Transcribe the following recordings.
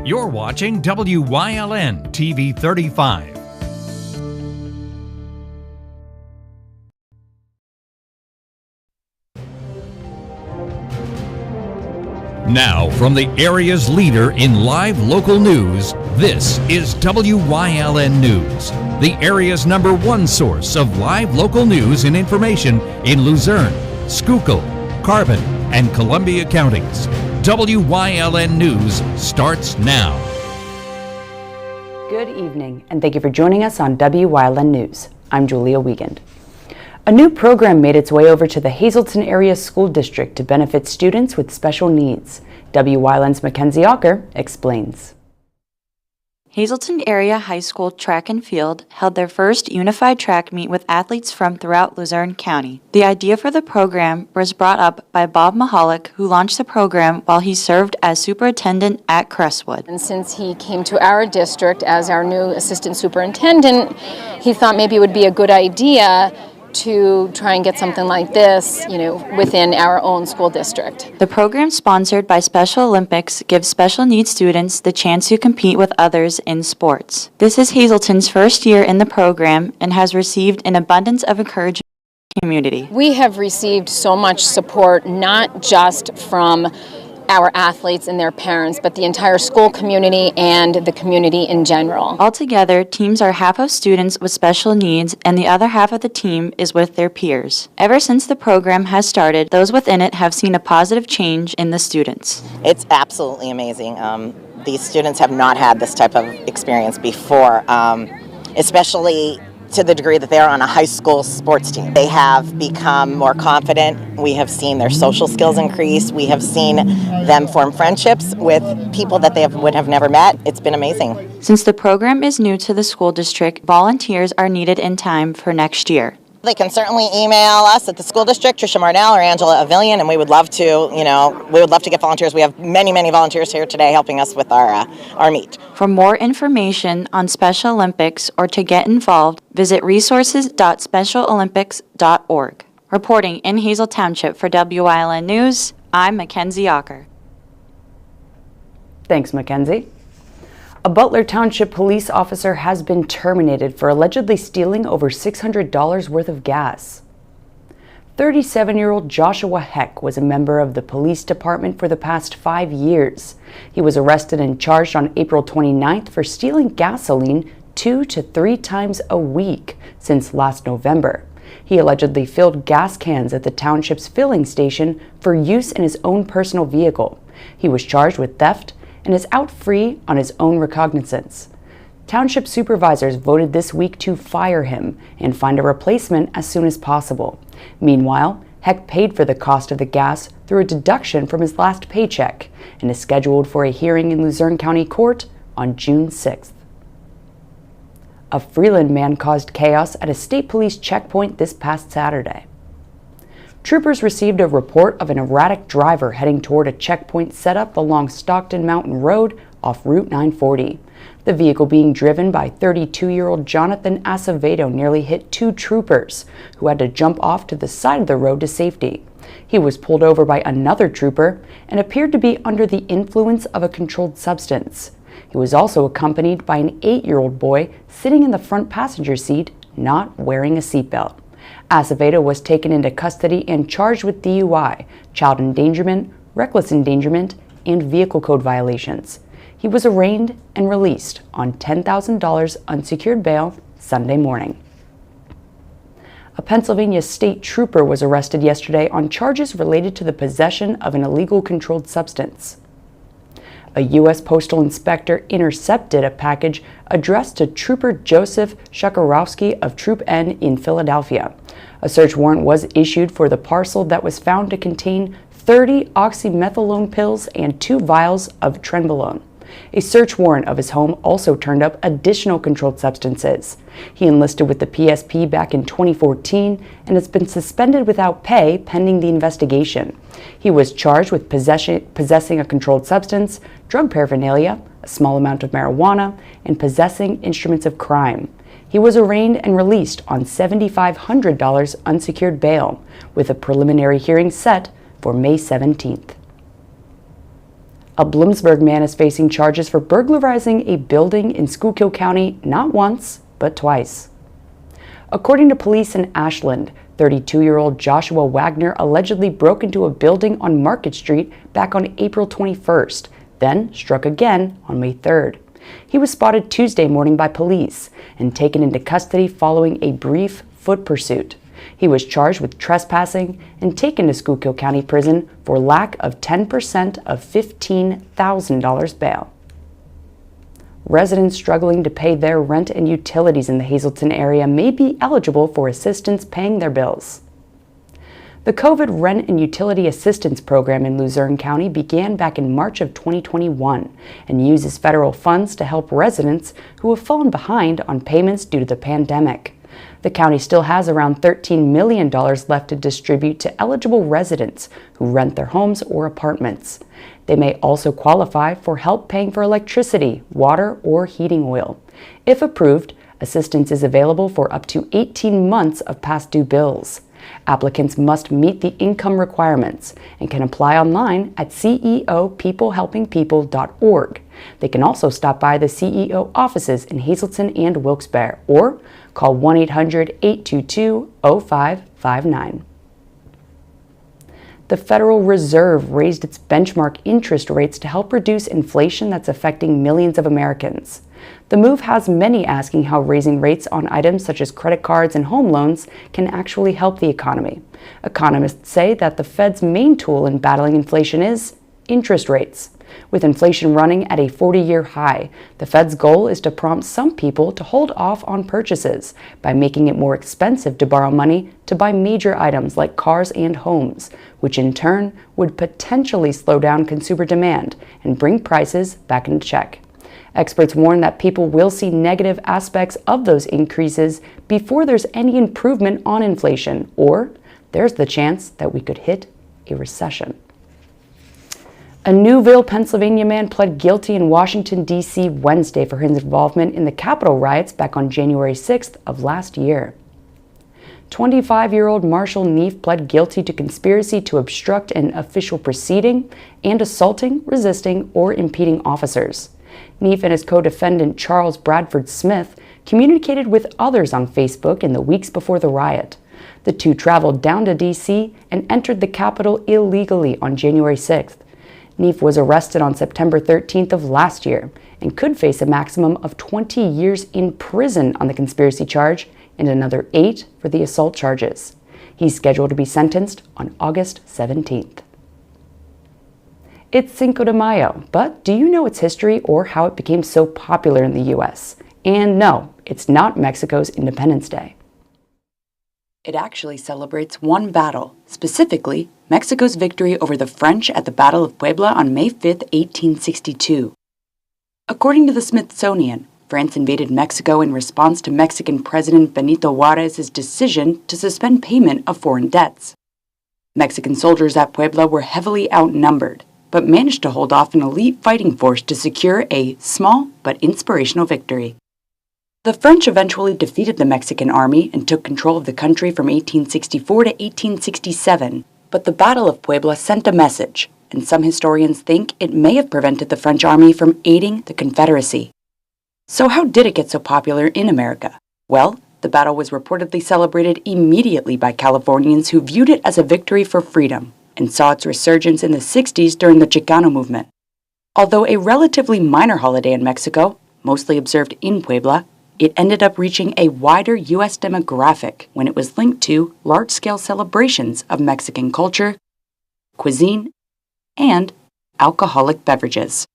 You're watching WYLN TV 35. Now, from the area's leader in live local news, this is WYLN News, the area's #1 source of live local news and information in Luzerne, Schuylkill, Carbon, and Columbia counties. WYLN News starts now. Good evening, and thank you for joining us on WYLN News. I'm Julia Wiegand. A new program made its way over to the Hazleton Area School District to benefit students with special needs. WYLN's Mackenzie Ocker explains. Hazleton Area High School Track and Field held their first unified track meet with athletes from throughout Luzerne County. The idea for the program was brought up by Bob Mahalik, who launched the program while he served as superintendent at Crestwood. And since he came to our district as our new assistant superintendent, he thought maybe it would be a good idea to try and get something like this, within our own school district. The program, sponsored by Special Olympics, gives special needs students the chance to compete with others in sports. This is Hazleton's first year in the program and has received an abundance of encouragement from the community. We have received so much support, not just from our athletes and their parents, but the entire school community and the community in general. Altogether, teams are half of students with special needs and the other half of the team is with their peers. Ever since the program has started, those within it have seen a positive change in the students. It's absolutely amazing. These students have not had this type of experience before, especially to the degree that they're on a high school sports team. They have become more confident. We have seen their social skills increase. We have seen them form friendships with people that they would have never met. It's been amazing. Since the program is new to the school district, volunteers are needed in time for next year. They can certainly email us at the school district, Tricia Marnell or Angela Avillion, and we would love to, get volunteers. We have many, many volunteers here today helping us with our meet. For more information on Special Olympics or to get involved, visit resources.specialolympics.org. Reporting in Hazel Township for WYLN News, I'm Mackenzie Ocker. Thanks, Mackenzie. A Butler Township police officer has been terminated for allegedly stealing over $600 worth of gas. 37-year-old Joshua Heck was a member of the police department for the past 5 years. He was arrested and charged on April 29th for stealing gasoline 2 to 3 times a week since last November. He allegedly filled gas cans at the township's filling station for use in his own personal vehicle. He was charged with theft and is out free on his own recognizance. Township supervisors voted this week to fire him and find a replacement as soon as possible. Meanwhile, Heck paid for the cost of the gas through a deduction from his last paycheck and is scheduled for a hearing in Luzerne County Court on June 6th. A Freeland man caused chaos at a state police checkpoint this past Saturday. Troopers received a report of an erratic driver heading toward a checkpoint set up along Stockton Mountain Road off Route 940. The vehicle being driven by 32-year-old Jonathan Acevedo nearly hit 2 troopers, who had to jump off to the side of the road to safety. He was pulled over by another trooper and appeared to be under the influence of a controlled substance. He was also accompanied by an 8-year-old boy sitting in the front passenger seat, not wearing a seatbelt. Acevedo was taken into custody and charged with DUI, child endangerment, reckless endangerment, and vehicle code violations. He was arraigned and released on $10,000 unsecured bail Sunday morning. A Pennsylvania state trooper was arrested yesterday on charges related to the possession of an illegal controlled substance. A U.S. Postal Inspector intercepted a package addressed to Trooper Joseph Shakarowski of Troop N in Philadelphia. A search warrant was issued for the parcel that was found to contain 30 oxymethylone pills and 2 vials of trenbolone. A search warrant of his home also turned up additional controlled substances. He enlisted with the PSP back in 2014 and has been suspended without pay pending the investigation. He was charged with possessing a controlled substance, drug paraphernalia, a small amount of marijuana, and possessing instruments of crime. He was arraigned and released on $7,500 unsecured bail, with a preliminary hearing set for May 17th. A Bloomsburg man is facing charges for burglarizing a building in Schuylkill County not once, but twice. According to police in Ashland, 32-year-old Joshua Wagner allegedly broke into a building on Market Street back on April 21st, then struck again on May 3rd. He was spotted Tuesday morning by police and taken into custody following a brief foot pursuit. He was charged with trespassing and taken to Schuylkill County Prison for lack of 10% of $15,000 bail. Residents struggling to pay their rent and utilities in the Hazleton area may be eligible for assistance paying their bills. The COVID Rent and Utility Assistance Program in Luzerne County began back in March of 2021 and uses federal funds to help residents who have fallen behind on payments due to the pandemic. The county still has around $13 million left to distribute to eligible residents who rent their homes or apartments. They may also qualify for help paying for electricity, water, or heating oil. If approved, assistance is available for up to 18 months of past due bills. Applicants must meet the income requirements and can apply online at ceopeoplehelpingpeople.org. They can also stop by the CEO offices in Hazleton and Wilkes-Barre or call 1-800-822-0559. The Federal Reserve raised its benchmark interest rates to help reduce inflation that's affecting millions of Americans. The move has many asking how raising rates on items such as credit cards and home loans can actually help the economy. Economists say that the Fed's main tool in battling inflation is interest rates. With inflation running at a 40-year high, the Fed's goal is to prompt some people to hold off on purchases by making it more expensive to borrow money to buy major items like cars and homes, which in turn would potentially slow down consumer demand and bring prices back into check. Experts warn that people will see negative aspects of those increases before there's any improvement on inflation, or there's the chance that we could hit a recession. A Newville, Pennsylvania man pled guilty in Washington, D.C. Wednesday for his involvement in the Capitol riots back on January 6th of last year. 25-year-old Marshall Neef pled guilty to conspiracy to obstruct an official proceeding and assaulting, resisting, or impeding officers. Neef and his co-defendant Charles Bradford Smith communicated with others on Facebook in the weeks before the riot. The two traveled down to D.C. and entered the Capitol illegally on January 6th. Neef was arrested on September 13th of last year and could face a maximum of 20 years in prison on the conspiracy charge and another 8 for the assault charges. He's scheduled to be sentenced on August 17th. It's Cinco de Mayo, but do you know its history or how it became so popular in the U.S.? And no, it's not Mexico's Independence Day. It actually celebrates one battle, specifically Mexico's victory over the French at the Battle of Puebla on May 5, 1862. According to the Smithsonian, France invaded Mexico in response to Mexican President Benito Juárez's decision to suspend payment of foreign debts. Mexican soldiers at Puebla were heavily outnumbered, but managed to hold off an elite fighting force to secure a small but inspirational victory. The French eventually defeated the Mexican army and took control of the country from 1864 to 1867, but the Battle of Puebla sent a message, and some historians think it may have prevented the French army from aiding the Confederacy. So how did it get so popular in America? Well, the battle was reportedly celebrated immediately by Californians who viewed it as a victory for freedom, and saw its resurgence in the 60s during the Chicano movement. Although a relatively minor holiday in Mexico, mostly observed in Puebla, it ended up reaching a wider U.S. demographic when it was linked to large-scale celebrations of Mexican culture, cuisine, and alcoholic beverages.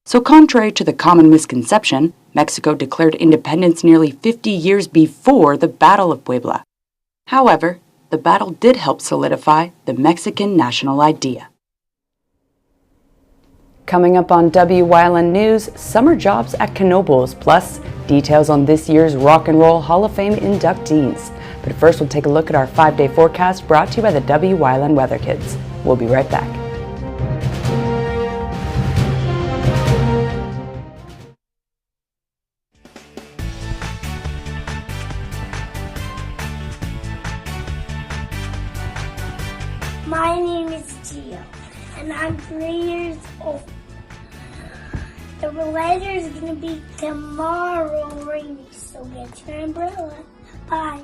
So contrary to the common misconception, Mexico declared independence nearly 50 years before the Battle of Puebla. However, the battle did help solidify the Mexican national idea. Coming up on Wyln News, summer jobs at Knoebels, plus details on this year's Rock and Roll Hall of Fame inductees. But first, we'll take a look at our 5-day forecast brought to you by the Wyln Weather Kids. We'll be right back. My name is Gio, and I'm 3 years old. The weather is going to be tomorrow rainy, so get your umbrella. Bye.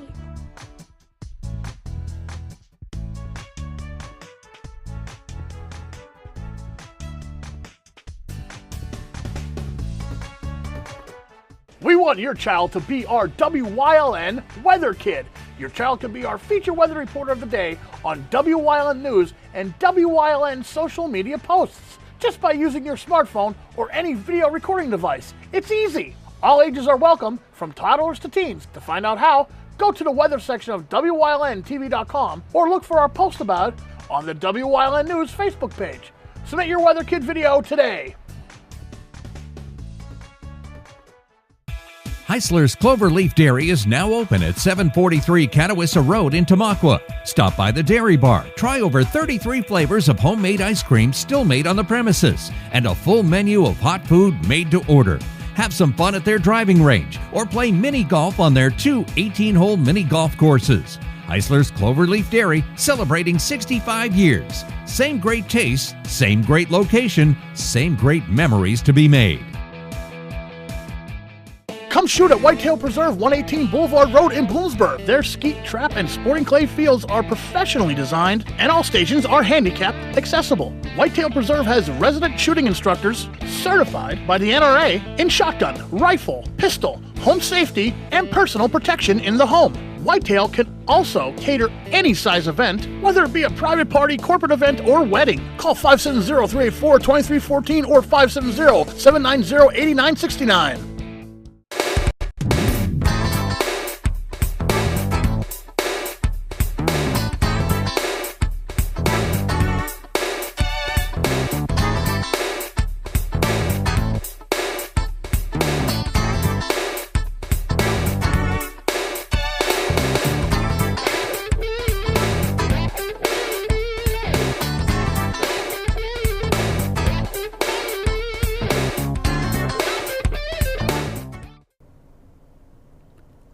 We want your child to be our WYLN Weather Kid. Your child can be our feature weather reporter of the day on WYLN News and WYLN social media posts just by using your smartphone or any video recording device. It's easy. All ages are welcome, from toddlers to teens. To find out how, go to the weather section of WYLNTV.com or look for our post about it on the WYLN News Facebook page. Submit your Weather Kid video today. Heisler's Cloverleaf Dairy is now open at 743 Catawissa Road in Tamaqua. Stop by the Dairy Bar, try over 33 flavors of homemade ice cream still made on the premises, and a full menu of hot food made to order. Have some fun at their driving range, or play mini golf on their 2 18-hole mini golf courses. Heisler's Cloverleaf Dairy, celebrating 65 years. Same great taste, same great location, same great memories to be made. Come shoot at Whitetail Preserve, 118 Boulevard Road in Bloomsburg. Their skeet, trap, and sporting clay fields are professionally designed, and all stations are handicapped accessible. Whitetail Preserve has resident shooting instructors certified by the NRA in shotgun, rifle, pistol, home safety, and personal protection in the home. Whitetail can also cater any size event, whether it be a private party, corporate event, or wedding. Call 570-384-2314 or 570-790-8969.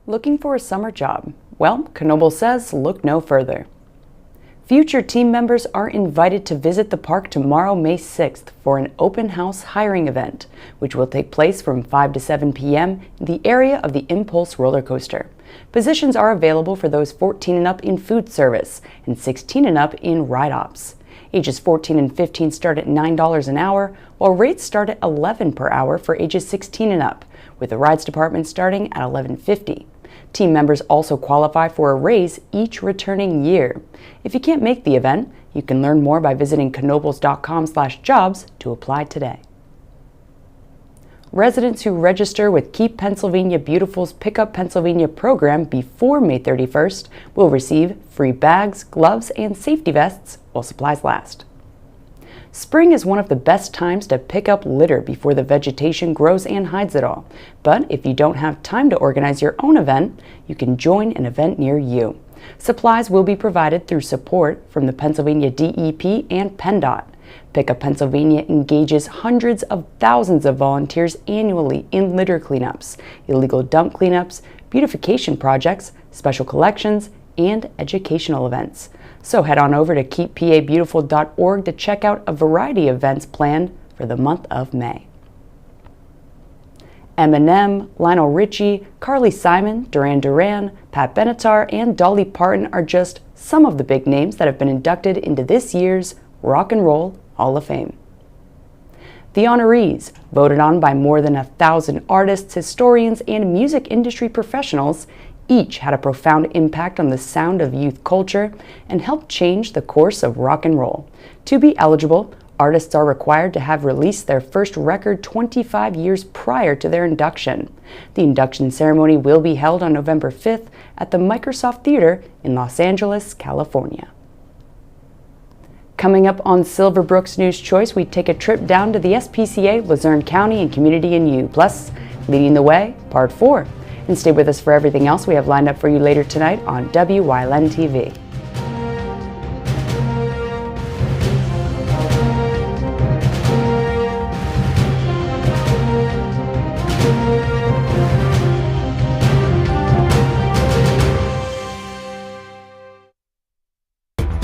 Looking for a summer job? Well, Knoebel says look no further. Future team members are invited to visit the park tomorrow, May 6th, for an open house hiring event, which will take place from 5 to 7 p.m. in the area of the Impulse roller coaster. Positions are available for those 14 and up in food service and 16 and up in ride ops. Ages 14 and 15 start at $9 an hour, while rates start at $11 per hour for ages 16 and up, with the rides department starting at $11.50. Team members also qualify for a raise each returning year. If you can't make the event, you can learn more by visiting knoebels.com/jobs to apply today. Residents who register with Keep Pennsylvania Beautiful's Pickup Pennsylvania program before May 31st will receive free bags, gloves, and safety vests while supplies last. Spring is one of the best times to pick up litter before the vegetation grows and hides it all. But if you don't have time to organize your own event, you can join an event near you. Supplies will be provided through support from the Pennsylvania DEP and PennDOT. Pickup Pennsylvania engages hundreds of thousands of volunteers annually in litter cleanups, illegal dump cleanups, beautification projects, special collections, and educational events. So head on over to keeppabeautiful.org to check out a variety of events planned for the month of May. Eminem, Lionel Richie, Carly Simon, Duran Duran, Pat Benatar, and Dolly Parton are just some of the big names that have been inducted into this year's Rock and Roll Hall of Fame. The honorees, voted on by more than 1,000 artists, historians, and music industry professionals, each had a profound impact on the sound of youth culture and helped change the course of rock and roll. To be eligible, artists are required to have released their first record 25 years prior to their induction. The induction ceremony will be held on November 5th at the Microsoft Theater in Los Angeles, California. Coming up on Silverbrook's News Choice, we take a trip down to the SPCA, Luzerne County, and Community in You, plus Leading the Way, Part 4. And stay with us for everything else we have lined up for you later tonight on WYLN TV.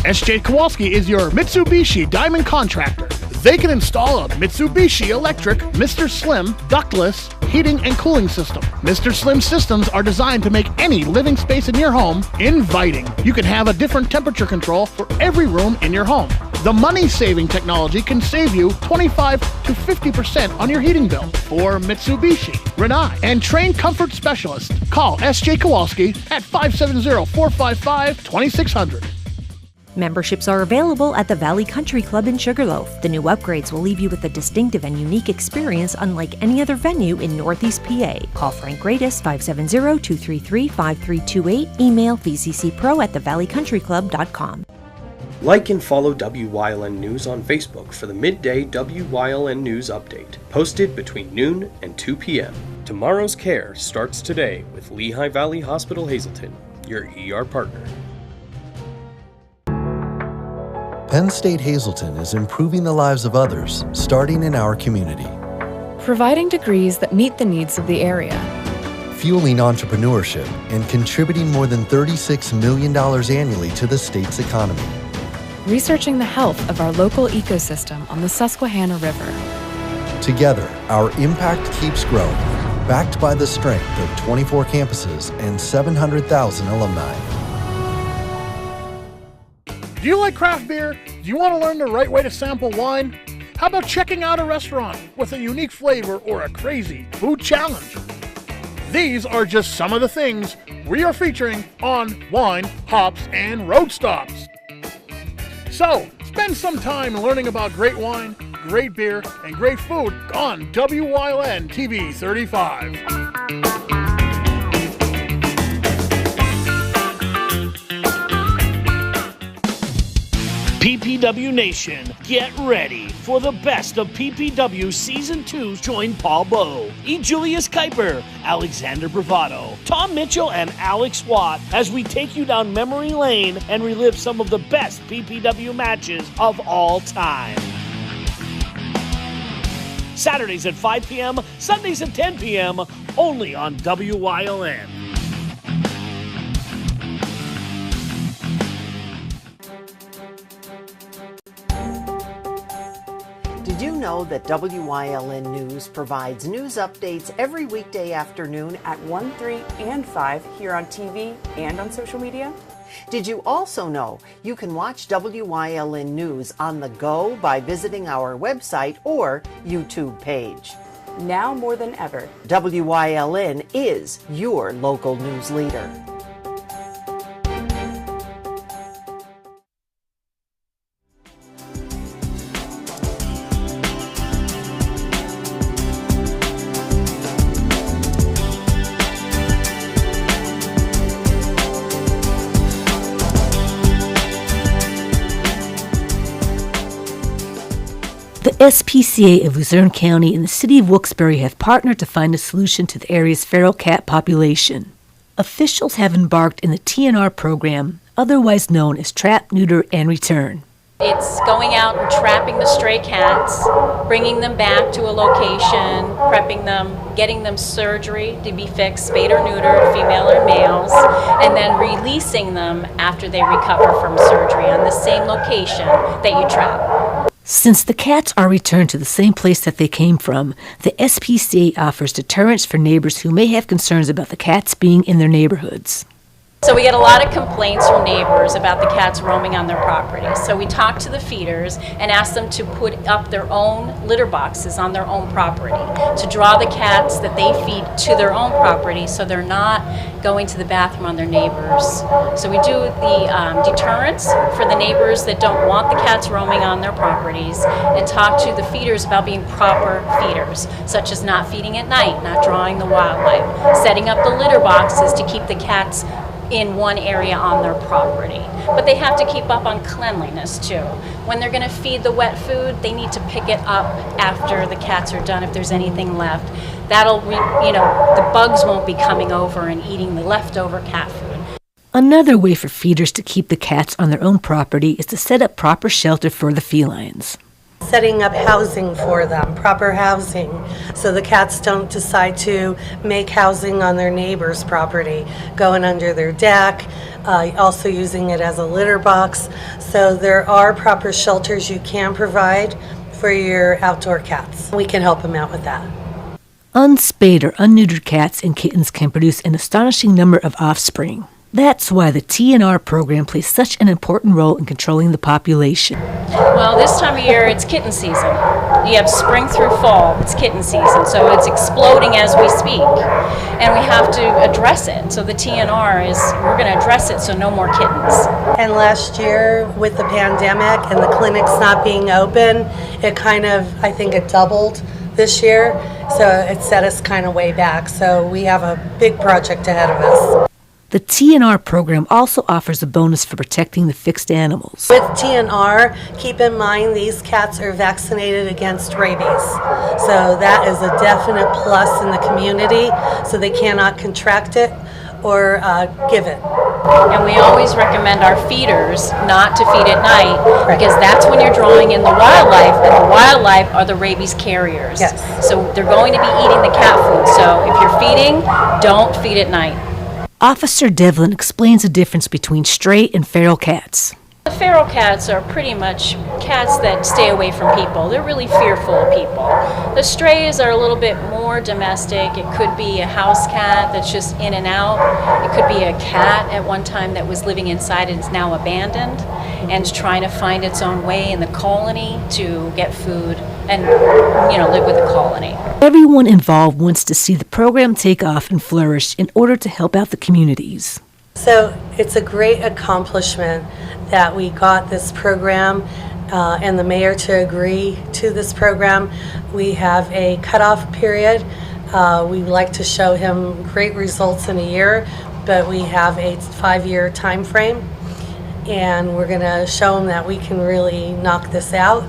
SJ Kowalski is your Mitsubishi Diamond contractor. They can install a Mitsubishi electric Mr. Slim ductless heating and cooling system. Mr. Slim systems are designed to make any living space in your home inviting. You can have a different temperature control for every room in your home. The money-saving technology can save you 25 to 50% on your heating bill. For Mitsubishi, Rinnai, and trained comfort specialists, call S.J. Kowalski at 570-455-2600. Memberships are available at the Valley Country Club in Sugarloaf. The new upgrades will leave you with a distinctive and unique experience unlike any other venue in Northeast PA. Call Frank Gradis 570-233-5328. Email vccpro@thevalleycountryclub.com. Like and follow WYLN News on Facebook for the midday WYLN News update, posted between noon and 2 p.m. Tomorrow's care starts today with Lehigh Valley Hospital Hazleton, your ER partner. Penn State Hazleton is improving the lives of others, starting in our community. Providing degrees that meet the needs of the area. Fueling entrepreneurship and contributing more than $36 million annually to the state's economy. Researching the health of our local ecosystem on the Susquehanna River. Together, our impact keeps growing, backed by the strength of 24 campuses and 700,000 alumni. Do you like craft beer? Do you want to learn the right way to sample wine? How about checking out a restaurant with a unique flavor or a crazy food challenge? These are just some of the things we are featuring on Wine, Hops, and Road Stops. So, spend some time learning about great wine, great beer, and great food on WYLN TV 35. PPW Nation, get ready for the best of PPW Season 2. Join Paul Bowe, E. Julius Kuiper, Alexander Bravado, Tom Mitchell, and Alex Watt as we take you down memory lane and relive some of the best PPW matches of all time. Saturdays at 5 p.m., Sundays at 10 p.m., only on WYLN. Did you know that WYLN News provides news updates every weekday afternoon At 1, 3, and 5 here on TV and on social media? Did you also know you can watch WYLN News on the go by visiting our website or YouTube page? Now more than ever, WYLN is your local news leader. The SPCA of Luzerne County and the City of Wilkes-Barre have partnered to find a solution to the area's feral cat population. Officials have embarked in the TNR program, otherwise known as Trap, Neuter, and Return. It's going out and trapping the stray cats, bringing them back to a location, prepping them, getting them surgery to be fixed, spayed or neutered, female or males, and then releasing them after they recover from surgery on the same location that you trap. Since the cats are returned to the same place that they came from, the SPCA offers deterrence for neighbors who may have concerns about the cats being in their neighborhoods. So we get a lot of complaints from neighbors about the cats roaming on their property. So we talk to the feeders and ask them to put up their own litter boxes on their own property to draw the cats that they feed to their own property so they're not going to the bathroom on their neighbors. So we do the deterrence for the neighbors that don't want the cats roaming on their properties and talk to the feeders about being proper feeders, such as not feeding at night, not drawing the wildlife, setting up the litter boxes to keep the cats in one area on their property. But they have to keep up on cleanliness too. When they're going to feed the wet food, they need to pick it up after the cats are done if there's anything left. That'll, the bugs won't be coming over and eating the leftover cat food. Another way for feeders to keep the cats on their own property is to set up proper shelter for the felines. Setting up housing for them, proper housing, so the cats don't decide to make housing on their neighbor's property, going under their deck, also using it as a litter box. So there are proper shelters you can provide for your outdoor cats. We can help them out with that. Unspayed or unneutered cats and kittens can produce an astonishing number of offspring. That's why the TNR program plays such an important role in controlling the population. Well, this time of year, it's kitten season. You have spring through fall, it's kitten season, so it's exploding as we speak. And we have to address it. So the TNR is, we're going to address it so no more kittens. And last year, with the pandemic and the clinics not being open, it kind of, I think it doubled this year. So it set us kind of way back. So we have a big project ahead of us. The TNR program also offers a bonus for protecting the fixed animals. With TNR, keep in mind these cats are vaccinated against rabies. So that is a definite plus in the community, so they cannot contract it or give it. And we always recommend our feeders not to feed at night, because that's when you're drawing in the wildlife, and the wildlife are the rabies carriers. Yes. So they're going to be eating the cat food. So if you're feeding, don't feed at night. Officer Devlin explains the difference between stray and feral cats. The feral cats are pretty much cats that stay away from people. They're really fearful of people. The strays are a little bit more domestic. It could be a house cat that's just in and out. It could be a cat at one time that was living inside and is now abandoned and is trying to find its own way in the colony to get food and, live with the colony. Everyone involved wants to see the program take off and flourish in order to help out the communities. So it's a great accomplishment that we got this program and the mayor to agree to this program. We have a cutoff period. We like to show him great results in a year, but we have a 5-year time frame, and we're going to show him that we can really knock this out.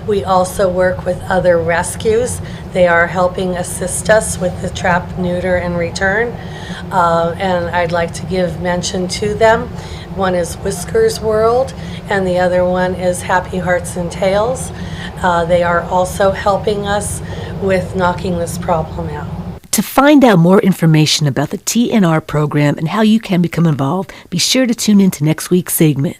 We also work with other rescues. They are helping assist us with the trap, neuter, and return. And I'd like to give mention to them. One is Whiskers World, and the other one is Happy Hearts and Tails. They are also helping us with knocking this problem out. To find out more information about the TNR program and how you can become involved, be sure to tune in to next week's segment.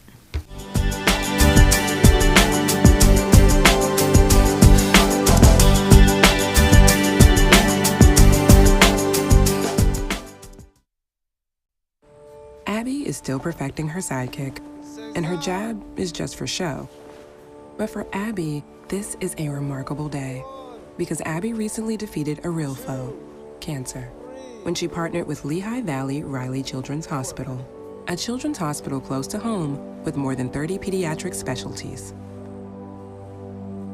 Abby is still perfecting her sidekick, and her jab is just for show. But for Abby, this is a remarkable day, because Abby recently defeated a real foe, cancer, when she partnered with Lehigh Valley Riley Children's Hospital, a children's hospital close to home with more than 30 pediatric specialties.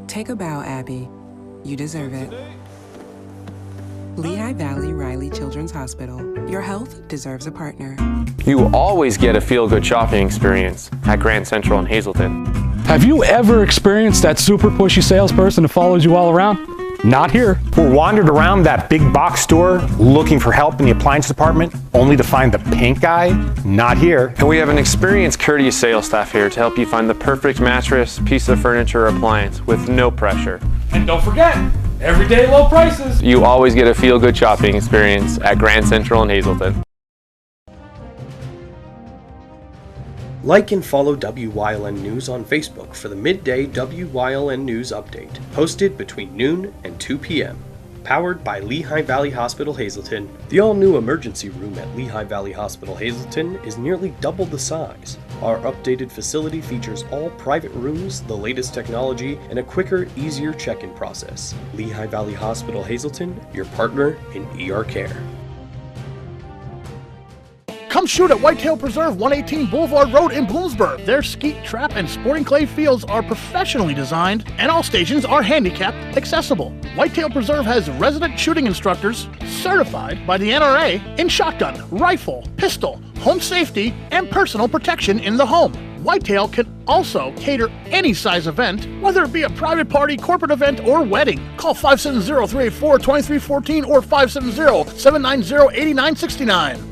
Take a bow, Abby. You deserve it. Lehigh Valley Riley Children's Hospital. Your health deserves a partner. You always get a feel-good shopping experience at Grand Central in Hazleton. Have you ever experienced that super pushy salesperson who follows you all around? Not here. Or wandered around that big box store looking for help in the appliance department, only to find the pink guy? Not here. And we have an experienced, courteous sales staff here to help you find the perfect mattress, piece of furniture, or appliance with no pressure. And don't forget, everyday low prices. You always get a feel-good shopping experience at Grand Central in Hazleton. Like and follow WYLN News on Facebook for the midday WYLN News update, posted between noon and 2 p.m. Powered by Lehigh Valley Hospital Hazleton, the all-new emergency room at Lehigh Valley Hospital Hazleton is nearly double the size. Our updated facility features all private rooms, the latest technology, and a quicker, easier check-in process. Lehigh Valley Hospital Hazleton, your partner in ER care. Come shoot at Whitetail Preserve, 118 Boulevard Road in Bloomsburg. Their skeet, trap, and sporting clay fields are professionally designed, and all stations are handicapped accessible. Whitetail Preserve has resident shooting instructors certified by the NRA in shotgun, rifle, pistol, home safety, and personal protection in the home. Whitetail can also cater any size event, whether it be a private party, corporate event, or wedding. Call 570-384-2314 or 570-790-8969.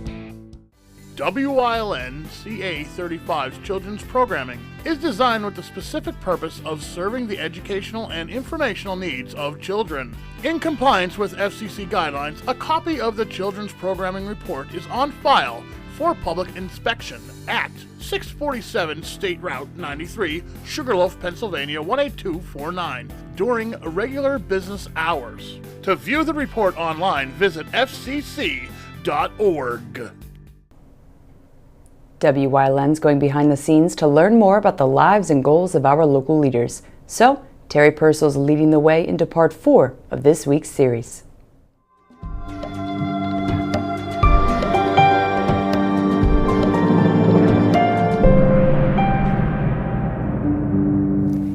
WYLN CA35's children's programming is designed with the specific purpose of serving the educational and informational needs of children. In compliance with FCC guidelines, a copy of the children's programming report is on file for public inspection at 647 State Route 93, Sugarloaf, Pennsylvania 18249 during regular business hours. To view the report online, visit fcc.org. WYLN's going behind the scenes to learn more about the lives and goals of our local leaders. So, Terry Purcell's leading the way into part 4 of this week's series.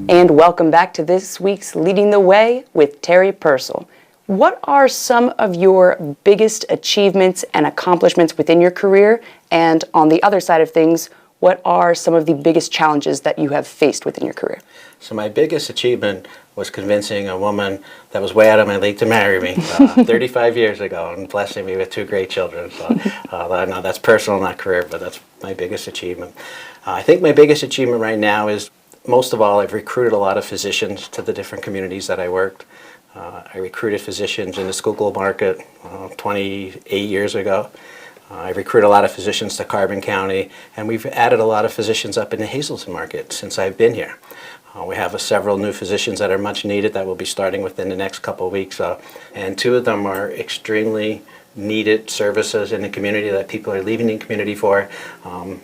And welcome back to this week's Leading the Way with Terry Purcell. What are some of your biggest achievements and accomplishments within your career? And on the other side of things, what are some of the biggest challenges that you have faced within your career? So my biggest achievement was convincing a woman that was way out of my league to marry me 35 years ago and blessing me with 2 great children. So I know that's personal, not career, but that's my biggest achievement. I think my biggest achievement right now is, most of all, I've recruited a lot of physicians to the different communities that I worked. I recruited physicians in the Schuylkill market 28 years ago. I recruited a lot of physicians to Carbon County, and we've added a lot of physicians up in the Hazleton market since I've been here. We have several new physicians that are much needed that will be starting within the next couple of weeks, and 2 of them are extremely needed services in the community that people are leaving the community for.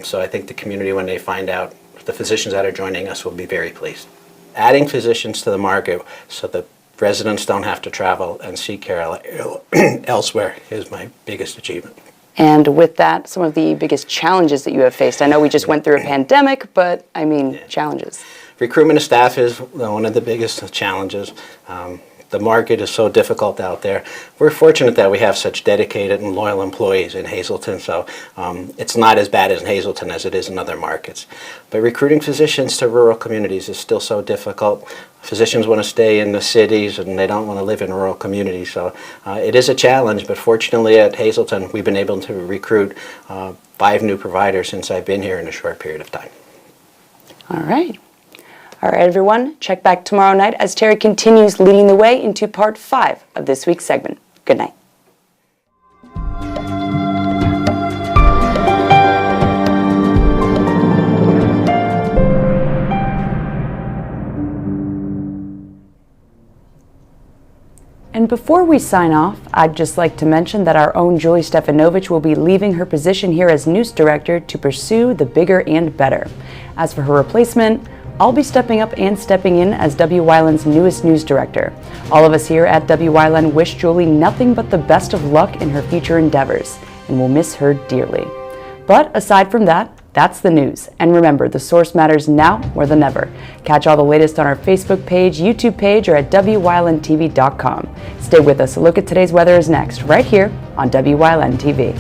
So I think the community, when they find out the physicians that are joining us, will be very pleased. Adding physicians to the market so that residents don't have to travel and seek care elsewhere is my biggest achievement. And with that, some of the biggest challenges that you have faced. I know we just went through a pandemic, but I mean, challenges. Recruitment of staff is one of the biggest challenges. The market is so difficult out there. We're fortunate that we have such dedicated and loyal employees in Hazleton, so it's not as bad in Hazleton as it is in other markets. But recruiting physicians to rural communities is still so difficult. Physicians want to stay in the cities and they don't want to live in rural communities, so it is a challenge, but fortunately at Hazleton we've been able to recruit 5 new providers since I've been here in a short period of time. All right. All right, everyone, check back tomorrow night as Terry continues leading the way into part 5 of this week's segment. Good night. And before we sign off, I'd just like to mention that our own Julie Stefanovich will be leaving her position here as news director to pursue the bigger and better. As for her replacement, I'll be stepping up and stepping in as WYLN's newest news director. All of us here at WYLN wish Julie nothing but the best of luck in her future endeavors, and we'll miss her dearly. But aside from that, that's the news. And remember, the source matters now more than ever. Catch all the latest on our Facebook page, YouTube page, or at WYLNTV.com. Stay with us. A look at today's weather is next, right here on WYLN TV.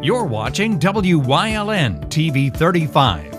You're watching WYLN TV 35.